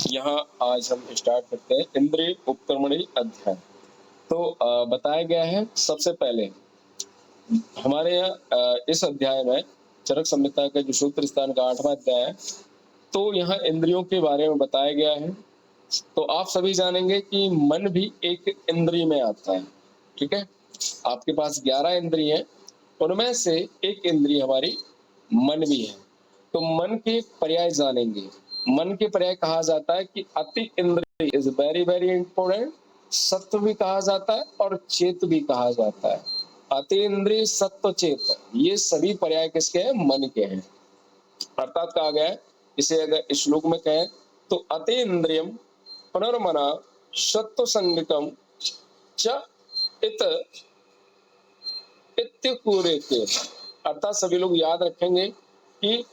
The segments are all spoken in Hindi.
यहाँ आज हम स्टार्ट करते हैं इंद्रिय उपक्रमणीय अध्याय। तो बताया गया है सबसे पहले हमारे यहाँ इस अध्याय में चरक संहिता का जो सूत्र स्थान का 8वां अध्याय है, तो यहाँ इंद्रियों के बारे में बताया गया है। तो आप सभी जानेंगे कि मन भी एक इंद्रिय में आता है। ठीक है, आपके पास 11 इंद्रिय हैं, उनमें से एक इंद्रिय हमारी मन भी है। तो मन के पर्याय जानेंगे। मन के पर्याय कहा जाता है कि अति इंद्रिय इज वेरी वेरी इंपॉर्टेंट, सत्व भी कहा जाता है और चेत भी कहा जाता है। अति इंद्रिय, सत्व, चेत, ये सभी पर्याय किसके हैं? मन के हैं। अर्थात कहा गया है, इसे अगर श्लोक में कहें तो अति इंद्रियम पुनर्मना सत्व संगकम च इत इत्युक्ते। अर्थात सभी लोग याद रखेंगे कि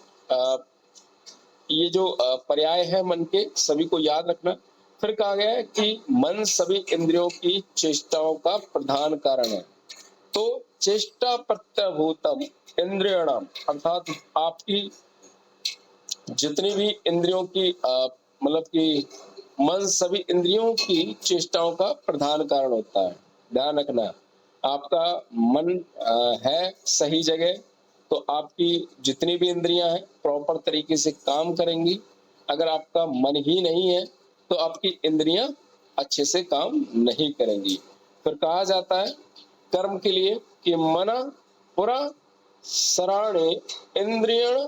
ये जो पर्याय है मन के, सभी को याद रखना। फिर कहा गया है कि मन सभी इंद्रियों की चेष्टाओं का प्रधान कारण है। तो चेष्टा प्रत्यभूतम इंद्रियाणाम, अर्थात आपकी जितनी भी इंद्रियों की मतलब कि मन सभी इंद्रियों की चेष्टाओं का प्रधान कारण होता है। ध्यान रखना, आपका मन है सही जगह तो आपकी जितनी भी इंद्रियां हैं प्रॉपर तरीके से काम करेंगी। अगर आपका मन ही नहीं है तो आपकी इंद्रियां अच्छे से काम नहीं करेंगी। फिर कहा जाता है कर्म के लिए कि मना पुरा सराणे इंद्रियण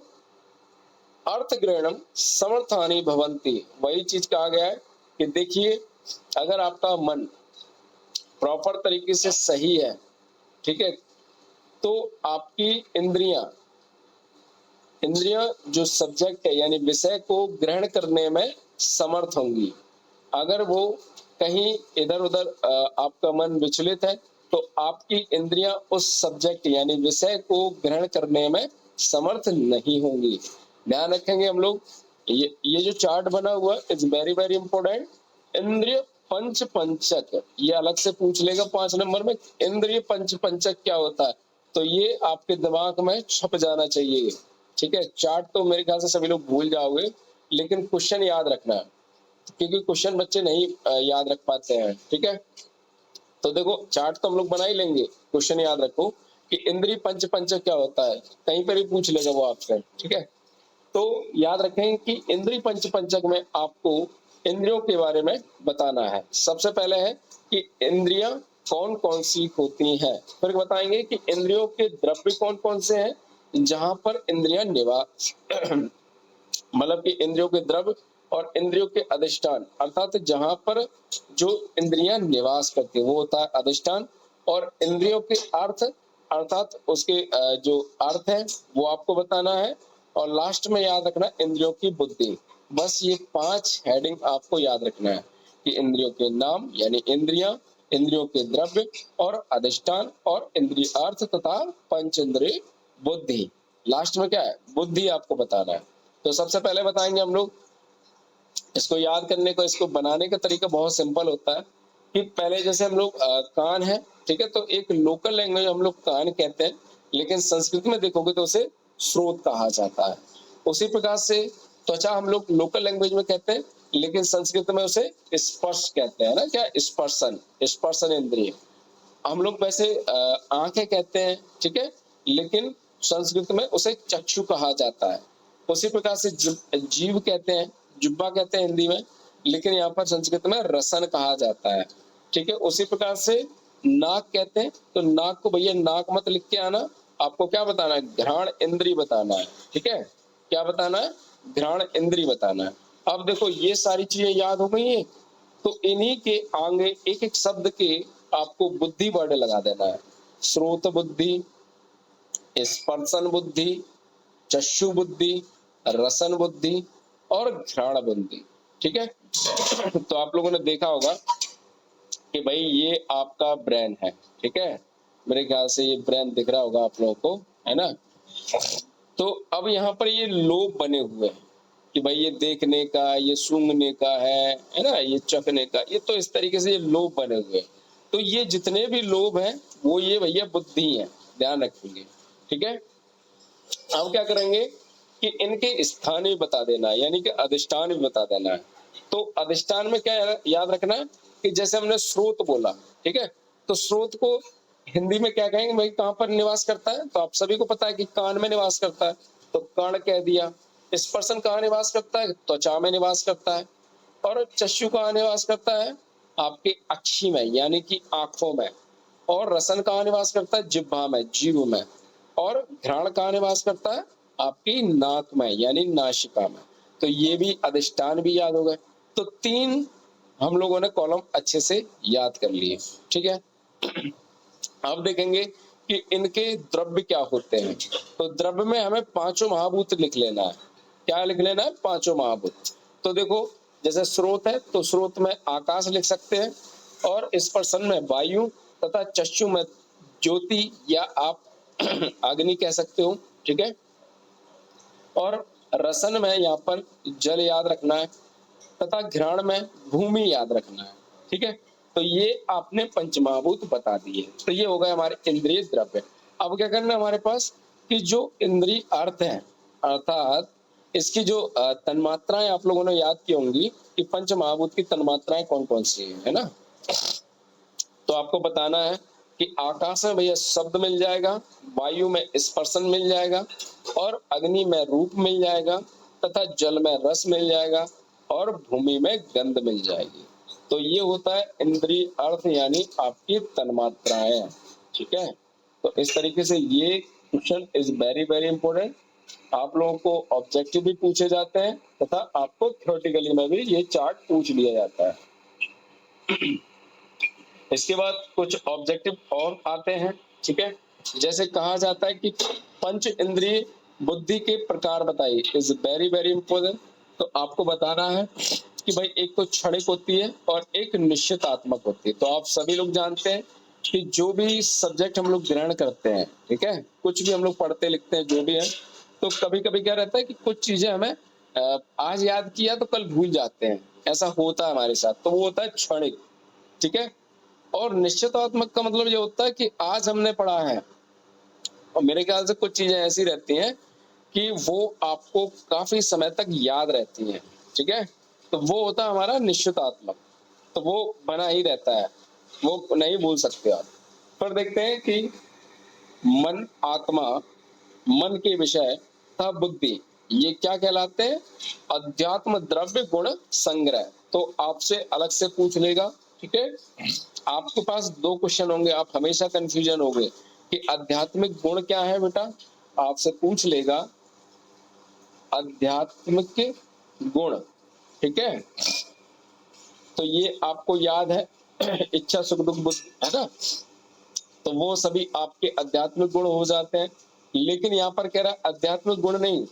अर्थग्रहणम समर्थानी भवंती। वही चीज कहा गया है कि देखिए, अगर आपका मन प्रॉपर तरीके से सही है, ठीक है, तो आपकी इंद्रियां जो सब्जेक्ट है यानी विषय को ग्रहण करने में समर्थ होंगी। अगर वो कहीं इधर उधर आपका मन विचलित है तो आपकी इंद्रियां उस सब्जेक्ट यानी विषय को ग्रहण करने में समर्थ नहीं होंगी। ध्यान रखेंगे हम लोग। ये जो चार्ट बना हुआ इज वेरी वेरी इंपॉर्टेंट। इंद्रिय पंच पंचक, ये अलग से पूछ लेगा 5 नंबर में, इंद्रिय पंच पंचक क्या होता है, तो ये आपके दिमाग में छप जाना चाहिए। ठीक है, चार्ट तो मेरे ख्याल से सभी लोग भूल जाओगे, लेकिन क्वेश्चन याद रखना, क्योंकि क्वेश्चन बच्चे नहीं याद रख पाते हैं। ठीक है, तो देखो चार्ट तो हम लोग बना ही लेंगे, क्वेश्चन याद रखो कि इंद्रिय पंच पंचक क्या होता है, कहीं पर भी पूछ लेगा वो आपसे। ठीक है, तो याद रखें कि इंद्रिय पंच पंचक में आपको इंद्रियों के बारे में बताना है। सबसे पहले है कि इंद्रियां कौन कौन सी होती हैं, फिर बताएंगे कि इंद्रियों के द्रव्य कौन कौन से हैं जहां पर इंद्रियां निवास मतलब कि इंद्रियों के द्रव्य और इंद्रियों के अधिष्ठान, अर्थात जहां पर जो इंद्रियां निवास करती है वो होता है अधिष्ठान। और इंद्रियों के अर्थ, अर्थात उसके जो अर्थ है वो आपको बताना है। और लास्ट में याद रखना इंद्रियों की बुद्धि। बस ये 5 हेडिंग आपको याद रखना है कि इंद्रियों के नाम यानी इंद्रियां, इंद्रियों के द्रव्य और अधिष्ठान और इंद्रिय अर्थ तथा पंच इंद्रिय बुद्धि। लास्ट में क्या है? बुद्धि आपको बताना है। तो सबसे पहले बताएंगे हम लोग इसको याद करने को, इसको बनाने का तरीका बहुत सिंपल होता है कि पहले जैसे हम लोग कान है, ठीक है, तो एक लोकल लैंग्वेज हम लोग कान कहते हैं, लेकिन संस्कृत में देखोगे तो उसे स्रोत कहा जाता है। उसी प्रकार से त्वचा हम लोग लोकल लैंग्वेज में कहते हैं, लेकिन संस्कृत में उसे स्पर्श कहते हैं ना, क्या? स्पर्शन, स्पर्शन इंद्रिय। हम लोग वैसे आंखें कहते हैं, ठीक है, लेकिन संस्कृत में उसे चक्षु कहा जाता है। उसी प्रकार से जीव कहते हैं, जुब्बा कहते हैं हिंदी में, लेकिन यहाँ पर संस्कृत में रसन कहा जाता है। ठीक है, उसी प्रकार से नाक कहते हैं, तो नाक को भैया नाक मत लिख के आना, आपको क्या बताना है? घ्राण इंद्री बताना है। ठीक है, क्या बताना है? घ्राण इंद्री बताना है। अब देखो ये सारी चीजें याद हो गई है, तो इन्हीं के आगे एक एक शब्द के आपको बुद्धि वर्ड लगा देना है। स्रोत बुद्धि, स्पर्शन बुद्धि, चक्षु बुद्धि, रसन बुद्धि और घ्राण बुद्धि। ठीक है, तो आप लोगों ने देखा होगा कि भाई ये आपका ब्रेन है। ठीक है, मेरे ख्याल से ये ब्रेन दिख रहा होगा आप लोगों को, है ना? तो अब यहाँ पर ये लोब बने हुए हैं कि भाई ये देखने का, ये सूंघने का है ना, ये चखने का, ये तो इस तरीके से ये लोब बने हुए हैं। तो ये जितने भी लोब हैं वो ये भैया बुद्धि है, ध्यान रखेंगे। ठीक है, अब क्या करेंगे कि इनके स्थान भी बता देना है, यानी कि अधिष्ठान भी बता देना है। तो अधिष्ठान में क्या याद रखना है कि जैसे हमने स्रोत बोला, ठीक है, तो स्रोत को हिंदी में क्या कहेंगे भाई, कहाँ पर निवास करता है? तो आप सभी को पता है कि कान में निवास करता है, तो कर्ण कह दिया। स्पर्शन कहाँ निवास करता है? त्वचा में निवास करता है। और चक्षु कहाँ निवास करता है? आपके अक्षी में, यानी कि आंखों में। और रसन कहाँ निवास करता है? जिह्वा में, जीभ में। और घ्राण कहाँ निवास करता है? आपकी नाक में, यानी नासिका में। तो ये भी अधिष्ठान भी याद हो गए। तो 3 हम लोगों ने कॉलम अच्छे से याद कर लिए, ठीक है। अब देखेंगे कि इनके द्रव्य क्या होते हैं। तो द्रव्य में हमें 5 महाभूत लिख लेना है। क्या लिख लेना है? 5 महाभूत। तो देखो, जैसे स्रोत है तो स्रोत में आकाश लिख सकते हैं, और स्पर्शन में वायु, तथा चक्षु में ज्योति या आप अग्नि कह सकते हो, ठीक है। और रसन में यहाँ पर जल याद रखना है, तथा घ्राण में भूमि याद रखना है, ठीक है। तो ये आपने पंचमहाभूत बता दिए। तो ये हो गए हमारे इंद्रिय द्रव्य। अब क्या करना है हमारे पास कि जो इंद्रिय अर्थ है, अर्थात इसकी जो तन्मात्राएं आप लोगों ने याद की होंगी कि पंचमहाभूत की तन्मात्राएं कौन कौन सी है ना। तो आपको बताना है कि आकाश में भैया शब्द मिल जाएगा, वायु में स्पर्शन मिल जाएगा, और अग्नि में रूप मिल जाएगा, तथा जल में रस मिल जाएगा, और भूमि में गंध मिल जाएगी। तो ये होता है इंद्रिय अर्थ, यानी आपकी तन्मात्राएं, ठीक है। तो इस तरीके से ये question is very very important. आप लोगों को ऑब्जेक्टिव भी पूछे जाते हैं, तथा आपको थ्योरेटिकली में भी ये चार्ट पूछ लिया जाता है। इसके बाद कुछ ऑब्जेक्टिव और आते हैं, ठीक है। जैसे कहा जाता है कि पंच इंद्रिय बुद्धि के प्रकार बताइए, इज वेरी वेरी इंपॉर्टेंट। तो आपको बताना है कि भाई एक तो क्षणिक होती है और एक निश्चितात्मक होती है। तो आप सभी लोग जानते हैं कि जो भी सब्जेक्ट हम लोग ग्रहण करते हैं, ठीक है, कुछ भी हम लोग पढ़ते लिखते हैं जो भी है, तो कभी कभी क्या रहता है कि कुछ चीजें हमें आज याद किया तो कल भूल जाते हैं, ऐसा होता है हमारे साथ। तो वो होता है क्षणिक, ठीक है। और निश्चितात्मक का मतलब ये होता है कि आज हमने पढ़ा है, और मेरे ख्याल से कुछ चीजें ऐसी रहती हैं कि वो आपको काफी समय तक याद रहती हैं, ठीक है। तो वो होता है हमारा निश्चितात्मक। तो वो बना ही रहता है, वो नहीं भूल सकते आप। पर देखते हैं कि मन, आत्मा, मन के विषय तथा बुद्धि, ये क्या कहलाते हैं? अध्यात्म द्रव्य गुण संग्रह। तो आपसे अलग से पूछ लेगा, ठीक है। आपके पास 2 क्वेश्चन होंगे, आप हमेशा कंफ्यूजन होंगे कि आध्यात्मिक गुण क्या है बेटा। आपसे पूछ लेगा आध्यात्मिक गुण, ठीक है। तो ये आपको याद है इच्छा, सुख, दुख, बुद्धि, है ना। तो वो सभी आपके आध्यात्मिक गुण हो जाते हैं। लेकिन यहाँ पर कह रहा है आध्यात्मिक गुण नहीं,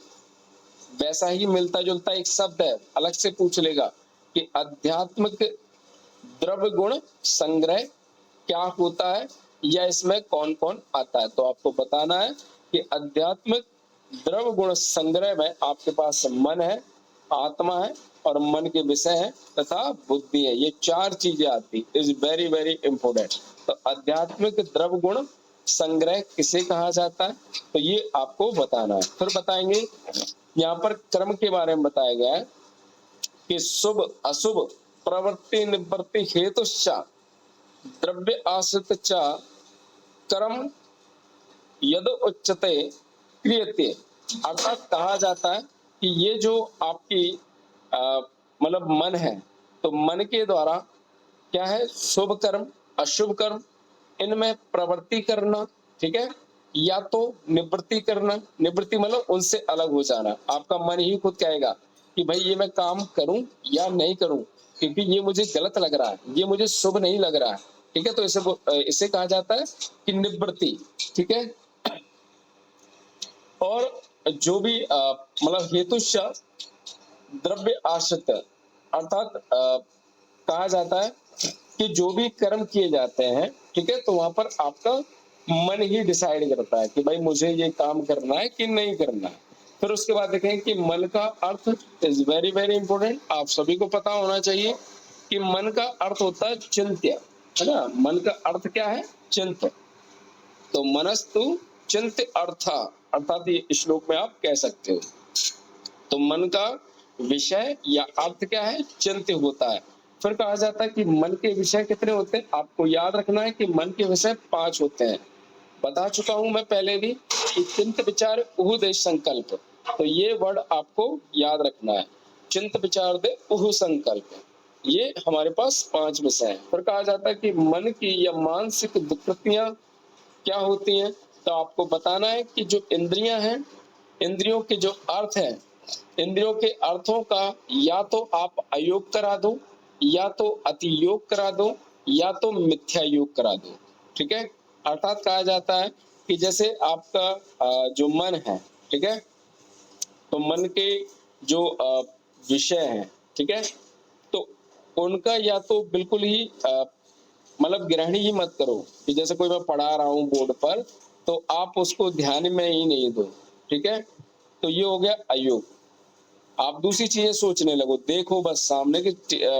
वैसा ही मिलता जुलता एक शब्द है, अलग से पूछ लेगा कि आध्यात्मिक द्रव्य गुण संग्रह क्या होता है, या इसमें कौन कौन आता है। तो आपको बताना है कि आध्यात्मिक द्रव्य गुण संग्रह में आपके पास मन है, आत्मा है, और मन के विषय है, तथा बुद्धि है। ये 4 चीजें आती, इज वेरी वेरी इंपॉर्टेंट। तो आध्यात्मिक द्रव्य गुण संग्रह किसे कहा जाता है, तो ये आपको बताना है। फिर बताएंगे, यहाँ पर कर्म के बारे में बताया गया है कि शुभ अशुभ प्रवृत्ति निवृत्ति हेतुश्च द्रव्य आश्रित च कर्म यद उच्यते क्रियते। अर्थात कहा जाता है कि ये जो आपकी मतलब मन है, तो मन के द्वारा क्या है, शुभ कर्म अशुभ कर्म, इनमें प्रवृत्ति करना, ठीक है, या तो निवृत्ति करना। निवृत्ति मतलब उनसे अलग हो जाना। आपका मन ही खुद कहेगा कि भाई ये मैं काम करूं या नहीं करूं, क्योंकि ये मुझे गलत लग रहा है, ये मुझे शुभ नहीं लग रहा है, ठीक है। तो इसे कहा जाता है कि निवृत्ति, ठीक है। और जो भी मतलब हेतुश्च द्रव्य आश्रित, अर्थात कहा जाता है कि जो भी कर्म किए जाते हैं, ठीक है, तो वहां पर आपका मन ही डिसाइड करता है कि भाई मुझे ये काम करना है कि नहीं करना है। फिर उसके बाद देखें कि मन का earth is very very important. आप सभी को पता होना चाहिए कि मन का अर्थ होता है चिंत्य, है ना। मन का अर्थ क्या है? चिंत। तो मनस्तु चिंत्य अर्थ, अर्थात ये श्लोक में आप कह सकते हो। तो मन का विषय या अर्थ क्या है, चिंत्य होता है। फिर कहा जाता है कि मन के विषय कितने होते हैं, आपको याद रखना है कि मन के विषय 5 होते हैं। बता चुका हूं मैं पहले भी कि चिंत विचार उहु दे संकल्प, तो ये वर्ड आपको याद रखना है, चिंत विचार दे उहु संकल्प। ये हमारे पास 5 विषय हैं। फिर कहा जाता है कि मन की या मानसिक विकृतियां क्या होती हैं, तो आपको बताना है कि जो इंद्रियां हैं, इंद्रियों के जो अर्थ है, इंद्रियों के अर्थों का या तो आप अयोग करा दो, या तो अति योग करा दो, या तो मिथ्या योग करा दो। ठीक है, अर्थात कहा जाता है कि जैसे आपका जो मन है, ठीक है, तो मन के जो विषय हैं, ठीक है, तो उनका या तो बिल्कुल ही मतलब ग्रहण ही मत करो कि जैसे कोई मैं पढ़ा रहा हूँ बोर्ड पर, तो आप उसको ध्यान में ही नहीं दो। ठीक है, तो ये हो गया अयोग। आप दूसरी चीजें सोचने लगो, देखो बस सामने के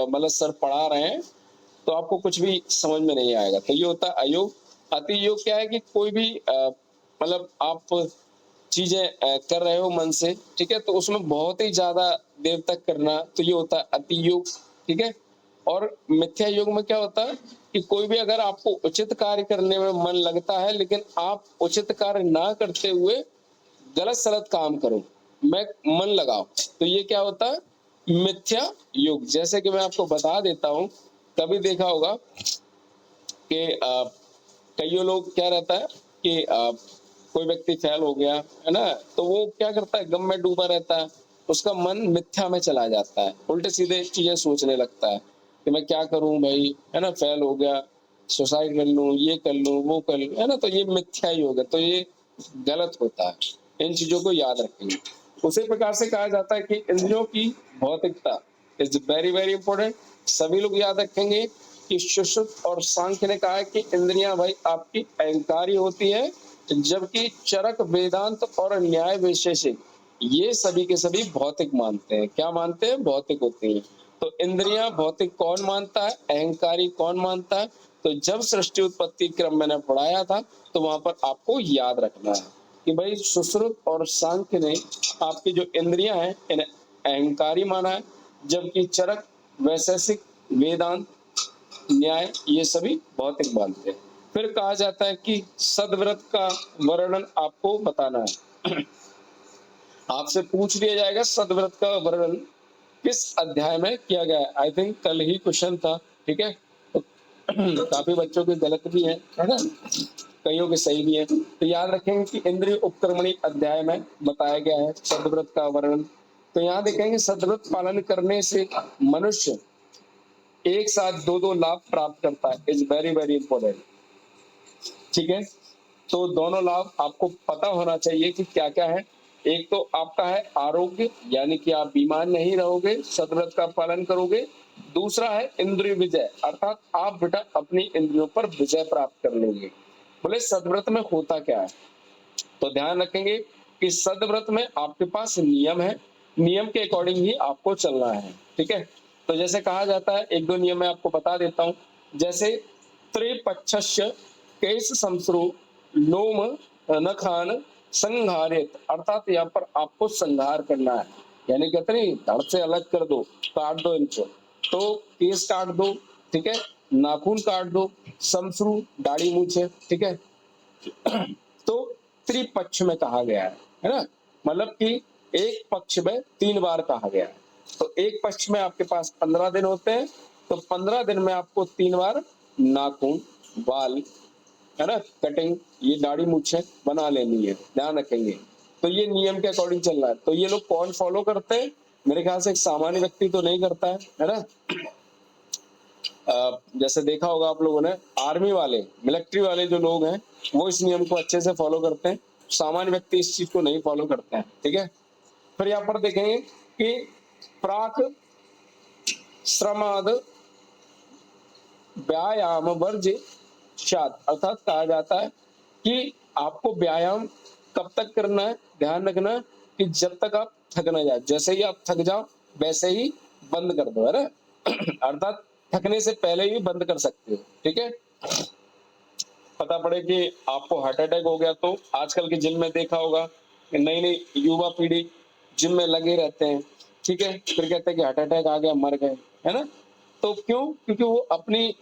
मतलब सर पढ़ा रहे हैं, तो आपको कुछ भी समझ में नहीं आएगा, तो ये होता है अयोग। अति योग क्या है कि कोई भी मतलब आप चीजें कर रहे हो मन से, ठीक है, तो उसमें बहुत ही ज्यादा देर तक करना, तो ये होता है अति योग। ठीक है, और मिथ्या योग में क्या होता है कि कोई भी अगर आपको उचित कार्य करने में मन लगता है, लेकिन आप उचित कार्य ना करते हुए गलत सलत काम करो, मैं मन लगाओ, तो ये क्या होता है, मिथ्या योग। जैसे कि मैं आपको बता देता हूँ, कभी देखा होगा कि कईयों लोग क्या रहता है कि कोई व्यक्ति फेल हो गया है ना, तो वो क्या करता है, गम में डूबा रहता है, उसका मन मिथ्या में चला जाता है, उल्टे सीधे चीजें सोचने लगता है कि मैं क्या करूं भाई, है ना, फेल हो गया, सुसाइड कर लूं, ये कर लूं, वो कर लूं, है ना, तो ये मिथ्या ही होगा, तो ये गलत होता है। इन चीजों को याद रखेंगे। उसी प्रकार से कहा जाता है कि इंद्रियों की भौतिकता इज वेरी वेरी इंपॉर्टेंट। सभी लोग याद रखेंगे कि सुश्रुत और सांख्य ने कहा है कि इंद्रियां भाई आपकी अहंकारी होती है, जबकि चरक वेदांत और न्याय वैशेषिक ये सभी के सभी भौतिक मानते हैं। क्या मानते हैं, भौतिक होती हैं। तो इंद्रियां भौतिक कौन मानता है, अहंकारी कौन मानता है, तो जब सृष्टि उत्पत्ति क्रम मैंने पढ़ाया था, तो वहां पर आपको याद रखना है कि भाई सुश्रुत और सांख्य ने आपकी जो इंद्रियां हैं इन्हें अहंकारी माना है, जबकि चरक वैशेषिक वेदांत न्याय ये सभी भौतिक मानते हैं। फिर कहा जाता है कि सदव्रत का वर्णन आपको बताना है। आपसे पूछ लिया जाएगा सदव्रत का वर्णन किस अध्याय में किया गया है। आई थिंक कल ही क्वेश्चन था, ठीक है, तो काफी बच्चों के गलत भी है ना, कईयों के सही भी है, तो याद रखेंगे कि इंद्रिय उपक्रमणी अध्याय में बताया गया है सदव्रत का वर्णन। तो यहाँ देखेंगे सदव्रत पालन करने से मनुष्य एक साथ दो दो लाभ प्राप्त करता है, इज वेरी वेरी इंपॉर्टेंट। ठीक है, तो दोनों लाभ आपको पता होना चाहिए कि क्या क्या है। एक तो आपका है आरोग्य, यानी कि आप बीमार नहीं रहोगे, सदव्रत का पालन करोगे। दूसरा है इंद्रिय विजय, अर्थात आप बेटा अपनी इंद्रियों पर विजय प्राप्त कर लेंगे। बोले सदव्रत में होता क्या है, तो ध्यान रखेंगे कि सदव्रत में आपके पास नियम है, नियम के अकॉर्डिंग ही आपको चलना है। ठीक है, तो जैसे कहा जाता है, एक दो नियम मैं आपको बता देता हूँ। जैसे त्रिपक्षस्य केश संसृ लोम नखान संहारित, अर्थात यहाँ पर आपको संहार करना है, यानी कहते नहीं धड़ से अलग कर दो, काट दो इनको, तो केस काट दो, ठीक है, नाखून काट दो, समश्रु दाढ़ी मूछे, ठीक है। तो त्रिपक्ष में कहा गया है ना, मतलब कि एक पक्ष में 3 बार कहा गया है। तो एक पक्ष में आपके पास 15 दिन होते हैं, तो 15 दिन में आपको 3 बार नाखून, बाल, है ना, कटिंग, ये दाढ़ी मूछें बना लेनी है, ध्यान रखेंगे। तो ये नियम के अकॉर्डिंग चल रहा है। तो ये लोग कौन फॉलो करते हैं, मेरे ख्याल से एक सामान्य व्यक्ति तो नहीं करता है ना। जैसे देखा होगा आप लोगों ने, आर्मी वाले, मिलिट्री वाले जो लोग हैं, वो इस नियम को अच्छे से फॉलो करते हैं, सामान्य व्यक्ति इस चीज को नहीं फॉलो करते हैं। ठीक है, फिर यहाँ पर देखेंगे कि प्राक श्रमाद व्यायाम वर्ज शाद, अर्थात कहा जाता है कि आपको व्यायाम कब तक करना है, ध्यान रखना कि जब तक आप थक ना जाए, जैसे ही आप थक जाओ वैसे ही बंद कर दो, है ना। अर्थात थकने से पहले ही बंद कर सकते हो। ठीक है, पता पड़े कि आपको हार्ट अटैक हो गया, तो आजकल के जिम में देखा होगा कि नई नई युवा पीढ़ी जिम में लगे रहते हैं, ठीक है, फिर कहते हैं कि हार्ट अटैक आ गया, मर गए, है ना? तो क्यों? क्योंकि वो अपनी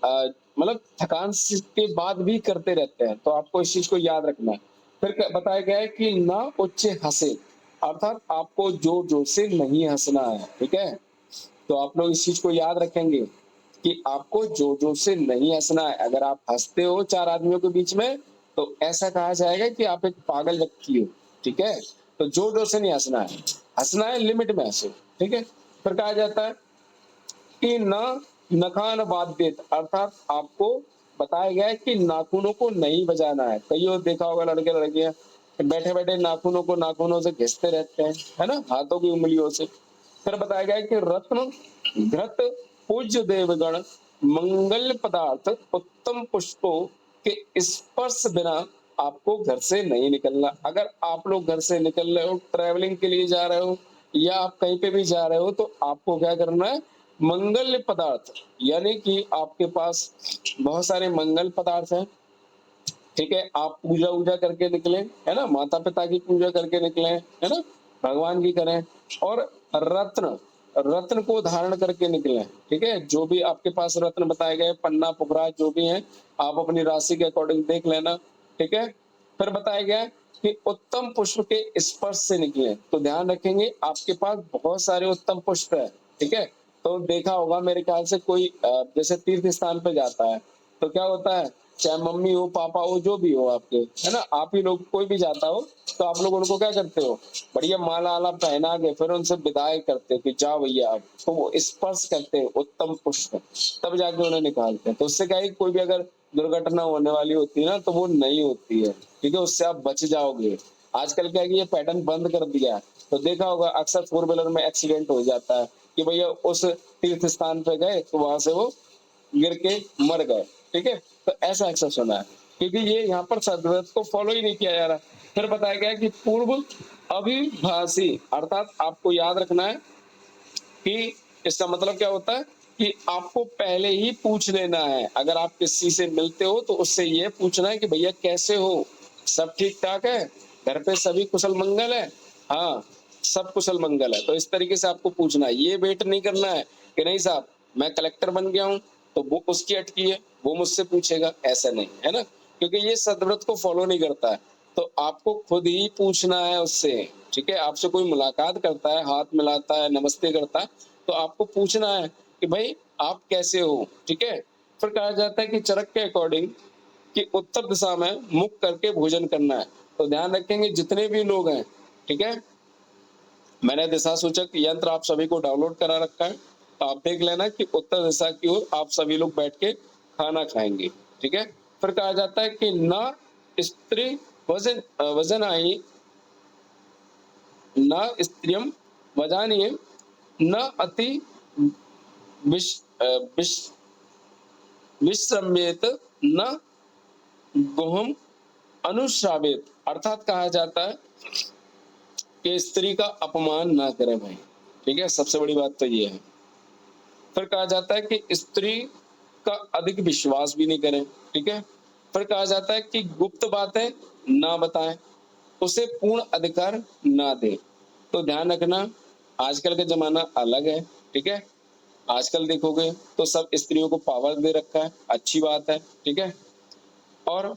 मतलब थकान के बाद भी करते रहते हैं, तो आपको इस चीज को याद रखना है। फिर बताया गया है कि ना उच्च हंसे, अर्थात आपको जोर जोर से नहीं हंसना है, ठीक है? तो आप लोग इस चीज को याद रखेंगे कि आपको जोर जोर से नहीं हंसना है। अगर आप हंसते हो चार आदमियों के बीच में, तो ऐसा कहा जाएगा कि आप एक पागल व्यक्ति हो, ठीक है? तो जोर जोर से नहीं हंसना है, हंसना है लिमिट में हंसो, ठीक है? फिर कहा जाता है कि न नखान वाद्यत, अर्थात आपको बताया गया है कि नाखूनों को नहीं बजाना है। कई और देखा होगा लड़के लड़कियां बैठे बैठे नाखूनों को नाखूनों से घिसते रहते हैं, है ना, हाथों की उंगलियों से। फिर बताया गया है कि रत्न घृत पूज्य देवगण मंगल पदार्थ उत्तम पुष्पों के स्पर्श बिना आपको घर से नहीं निकलना। अगर आप लोग घर से निकल रहे हो, ट्रैवलिंग के लिए जा रहे हो, या आप कहीं पे भी जा रहे हो, तो आपको क्या करना है? मंगल पदार्थ, यानी कि आपके पास बहुत सारे मंगल पदार्थ हैं, ठीक है? आप पूजा वूजा करके निकले, है ना, माता पिता की पूजा करके निकले, है ना, भगवान की करें। और रत्न, रत्न को धारण करके निकले, ठीक है? जो भी आपके पास रत्न बताए गए, पन्ना पुखराज जो भी हैं, आप अपनी राशि के अकॉर्डिंग देख लेना, ठीक है? फिर बताया गया कि उत्तम पुष्प के स्पर्श से निकले, तो ध्यान रखेंगे आपके पास बहुत सारे उत्तम पुष्प है, ठीक है? तो देखा होगा मेरे ख्याल से कोई जैसे तीर्थ स्थान पे जाता है, तो क्या होता है, चाहे मम्मी हो पापा हो जो भी हो आपके, है ना, आप ही लोग कोई भी जाता हो, तो आप लोग उनको क्या करते हो? बढ़िया माला वाला पहना के फिर उनसे विदाई करते हो कि जाओ भैया आप, तो वो स्पर्श करते हो उत्तम पुष्प, तब जाके उन्हें निकालते हैं। तो उससे क्या है, कोई भी अगर दुर्घटना होने वाली होती है ना, तो वो नहीं होती है, ठीक है? उससे आप बच जाओगे। आजकल क्या है कि ये पैटर्न बंद कर दिया है, तो देखा होगा अक्सर फोर व्हीलर में एक्सीडेंट हो जाता है कि भैया उस तीर्थ स्थान पे गए तो वहां से वो गिर के मर गए, ठीक है? तो ऐसा एक्सेस होना है, क्योंकि ये यहाँ पर सदव्रत को फॉलो ही नहीं किया जा रहा। फिर बताया गया कि पूर्व अभिभाषी, अर्थात आपको याद रखना है कि इसका मतलब क्या होता है कि आपको पहले ही पूछ लेना है। अगर आप किसी से मिलते हो तो उससे ये पूछना है कि भैया कैसे हो, सब ठीक ठाक है, घर पे सभी कुशल मंगल है? हाँ, सब कुशल मंगल है। तो इस तरीके से आपको पूछना है, ये वेट नहीं करना है कि नहीं साहब मैं कलेक्टर बन गया हूँ तो वो उसकी अटकी है, वो मुझसे पूछेगा, ऐसा नहीं है ना, क्योंकि ये सदव्रत को फॉलो नहीं करता है। तो आपको खुद ही पूछना है उससे, ठीक है? आपसे कोई मुलाकात करता है, हाथ मिलाता है, नमस्ते करता है, तो आपको पूछना है कि भाई आप कैसे हो, ठीक है? फिर कहा जाता है कि चरक के अकॉर्डिंग कि उत्तर दिशा में मुख करके भोजन करना है। तो ध्यान रखेंगे जितने भी लोग हैं, ठीक है, मैंने दिशा सूचक यंत्र आप सभी को डाउनलोड करा रखा है, तो आप देख लेना कि उत्तर दिशा की ओर आप सभी लोग बैठ के खाना खाएंगे, ठीक है? फिर कहा जाता है कि न स्त्री वजन वजन आई, न स्त्रियम वजानीय, न अति विश विश विश्रम्येत, न गुहम अनुश्रावित, अर्थात कहा जाता है कि स्त्री का अपमान ना करें भाई, ठीक है? सबसे बड़ी बात तो ये है। फिर कहा जाता है कि स्त्री का अधिक विश्वास भी नहीं करें, ठीक है? फिर कहा जाता है कि गुप्त बातें ना बताएं, उसे पूर्ण अधिकार ना दे। तो ध्यान रखना आजकल का जमाना अलग है, ठीक है? आजकल देखोगे तो सब स्त्रियों को पावर दे रखा है, अच्छी बात है, ठीक है? और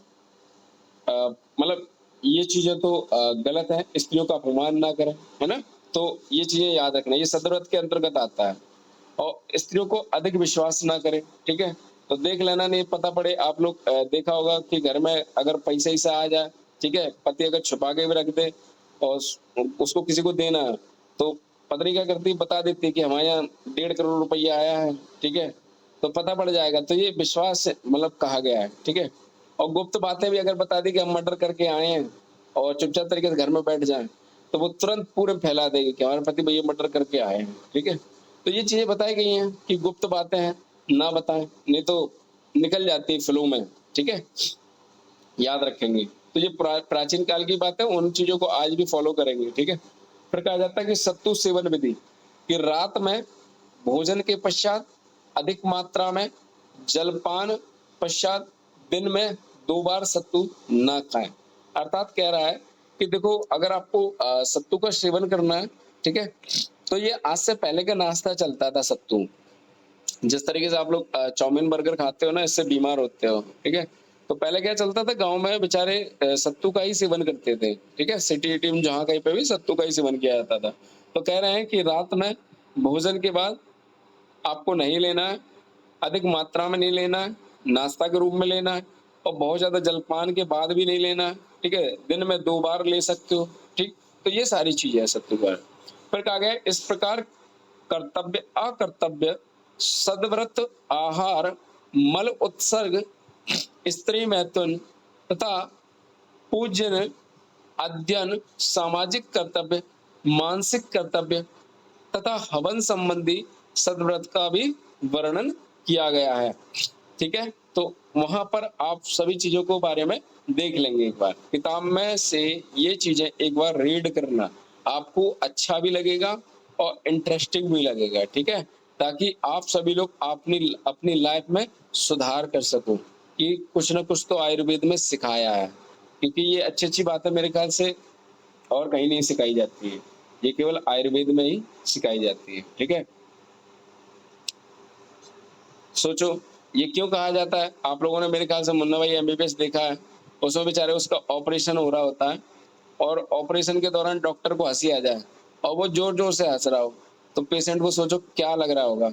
मतलब ये चीजें तो गलत है, स्त्रियों का अपमान ना करें, है ना? तो ये चीजें याद रखना, ये सदव्रत के अंतर्गत आता है। और स्त्रियों को अधिक विश्वास ना करें, ठीक है? तो देख लेना, नहीं पता पड़े आप लोग देखा होगा कि घर में अगर पैसा ही आ जाए, ठीक है, पति अगर छुपा के भी रख दे और उसको किसी को देना है, तो पत्नी क्या करती है, बता देती है कि हमारे यहाँ 1.5 करोड़ रुपया आया है, ठीक है? तो पता पड़ जाएगा। तो ये विश्वास मतलब कहा गया है, ठीक है? और गुप्त बातें भी अगर बता दी कि हम मर्डर करके आए हैं और चुपचाप तरीके से घर में बैठ जाएं, तो वो तुरंत पूरे फैला देगी कि हमारे पति भैया मर्डर करके आए हैं, ठीक है? तो ये चीजें बताई गई हैं कि गुप्त बातें हैं, ना बताएं, नहीं तो निकल जाती है फ्लो में, ठीक है? याद रखेंगे। तो ये प्राचीन काल की बात है, उन चीजों को आज भी फॉलो करेंगे, ठीक है? फिर कहा जाता है कि सत्तु सेवन विधि, कि रात में भोजन के पश्चात अधिक मात्रा में जलपान पश्चात दिन में 2 बार सत्तू ना खाएं। अर्थात कह रहा है कि देखो अगर आपको सत्तू का सेवन करना है, ठीक है, तो ये आज से पहले का नाश्ता चलता था सत्तू। जिस तरीके से आप लोग चाउमीन बर्गर खाते हो ना, इससे बीमार होते हो, ठीक है? तो पहले क्या चलता था, गाँव में बेचारे सत्तू का ही सेवन करते थे, ठीक है? सिटी विटी में जहाँ कहीं पे भी सत्तू का ही सेवन किया जाता था। तो कह रहे हैं कि रात में भोजन के बाद आपको नहीं लेना है, अधिक मात्रा में नहीं लेना है, नाश्ता के रूप में लेना है और बहुत ज़्यादा जलपान के बाद भी नहीं लेना है, ठीक है? दिन में 2 बार ले सकते हो, ठीक? तो ये सारी चीज़ें हैं सत्तू का। फिर कहा गया है, इस प्रकार कर्तव्य, अकर्तव्य, सद्व्रत, आहार, मल उत्सर्ग, स्त्री मैथुन तथा पूजन, अध्ययन, सामाजिक कर्तव्य, मानसिक कर्तव्य तथा हवन संबंधी सद्व्रत का भी वर्णन किया गया है, ठीक है? तो वहां पर आप सभी चीजों को बारे में देख लेंगे एक बार किताब में से। ये चीजें एक बार रीड करना, आपको अच्छा भी लगेगा और इंटरेस्टिंग भी लगेगा, ठीक है? ताकि आप सभी लोग अपनी अपनी लाइफ में सुधार कर सको कि कुछ ना कुछ तो आयुर्वेद में सिखाया है, क्योंकि ये अच्छी अच्छी बातें मेरे ख्याल से और कहीं नहीं सिखाई जाती है, ये केवल आयुर्वेद में ही सिखाई जाती है, ठीक है? सोचो, ये क्यों कहा जाता है? आप लोगों ने मेरे ख्याल से मुन्ना भाई एमबीबीएस देखा है, उसमें बेचारे उसका ऑपरेशन हो रहा होता है और ऑपरेशन के दौरान डॉक्टर को हंसी आ जाए और वो जोर जोर से हंस रहा हो, तो पेशेंट को सोचो क्या लग रहा होगा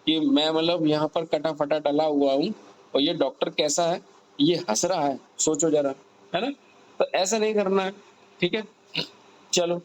कि मैं मतलब यहाँ पर कटा फटा डला हुआ हूँ और ये डॉक्टर कैसा है, ये हंस रहा है, सोचो जरा, है ना? तो ऐसा नहीं करना है, ठीक है? चलो,